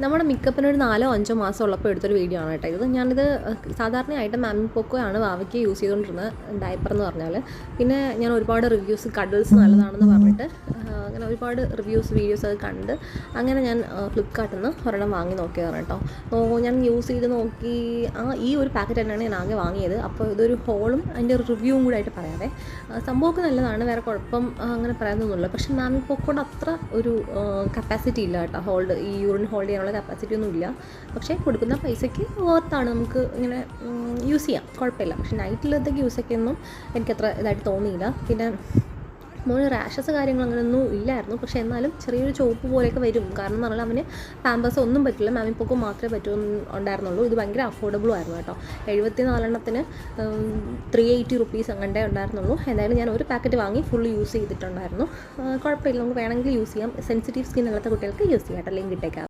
നമ്മുടെ മിക്കപ്പിനൊരു 4-5 മാസം ഉള്ളപ്പോൾ എടുത്തൊരു വീഡിയോ ആണ് കേട്ടോ ഇത്. ഞാനിത് സാധാരണയായിട്ട് മാമി പോക്കോയാണ് വാവയ്ക്ക് യൂസ് ചെയ്തുകൊണ്ടിരുന്നത് ഡയപ്പർ എന്ന് പറഞ്ഞാൽ. പിന്നെ ഞാൻ ഒരുപാട് റിവ്യൂസ് കഡിൽസ് നല്ലതാണെന്ന് പറഞ്ഞിട്ട് അങ്ങനെ ഒരുപാട് റിവ്യൂസ് വീഡിയോസ് ഒക്കെ കണ്ട് അങ്ങനെ ഞാൻ ഫ്ലിപ്കാർട്ടിൽ നിന്ന് ഒരെണ്ണം വാങ്ങി നോക്കിയതാണ് കേട്ടോ. ഞാൻ യൂസ് ചെയ്ത് നോക്കി ഈ ഒരു പാക്കറ്റ് തന്നെയാണ് ഞാൻ ആകെ വാങ്ങിയത്. അപ്പോൾ ഇതൊരു ഹോളും അതിൻ്റെ റിവ്യൂവും കൂടെ ആയിട്ട് പറയാവേ. സംഭവമൊക്കെ നല്ലതാണ്, വേറെ കുഴപ്പം അങ്ങനെ പറയാനൊന്നുമില്ല. പക്ഷേ മാമി പോക്കോയുടെ അത്ര ഒരു കപ്പാസിറ്റി ഇല്ല കേട്ടോ, ഈ യൂറിൻ ഹോൾഡ് ചെയ്യാനുള്ള കപ്പാസിറ്റി ഒന്നും ഇല്ല. പക്ഷേ കൊടുക്കുന്ന പൈസയ്ക്ക് വർത്താണ്, നമുക്ക് ഇങ്ങനെ യൂസ് ചെയ്യാം, കുഴപ്പമില്ല. പക്ഷേ നൈറ്റിലത്തേക്ക് യൂസൊക്കെ ഒന്നും എനിക്കത്ര ഇതായിട്ട് തോന്നിയില്ല. പിന്നെ മോന് റാഷസ് കാര്യങ്ങൾ അങ്ങനെയൊന്നും ഇല്ലായിരുന്നു. പക്ഷേ എന്നാലും ചെറിയൊരു ചോപ്പ് പോലെയൊക്കെ വരും. കാരണം എന്ന് പറഞ്ഞാൽ അവന് പാമ്പേഴ്സ് ഒന്നും പറ്റില്ല, മാമി പോക്കോ മാത്രമേ ഉണ്ടായിരുന്നുള്ളൂ. ഇത് ഭയങ്കര അഫോർഡബിളും ആയിരുന്നു കേട്ടോ. 74 380 റുപ്പീസ് അങ്ങനേ ഉണ്ടായിരുന്നുള്ളൂ. എന്തായാലും ഞാൻ ഒരു പാക്കറ്റ് വാങ്ങി ഫുൾ യൂസ് ചെയ്തിട്ടുണ്ടായിരുന്നു. കുഴപ്പമില്ല, നമുക്ക് വേണമെങ്കിൽ യൂസ് ചെയ്യാം. സെൻസിറ്റീവ് സ്കിൻ അല്ലാത്ത കുട്ടികൾക്ക് യൂസ് ചെയ്യാം കേട്ടോ. ലിങ്ക് ഇട്ടേക്കാം.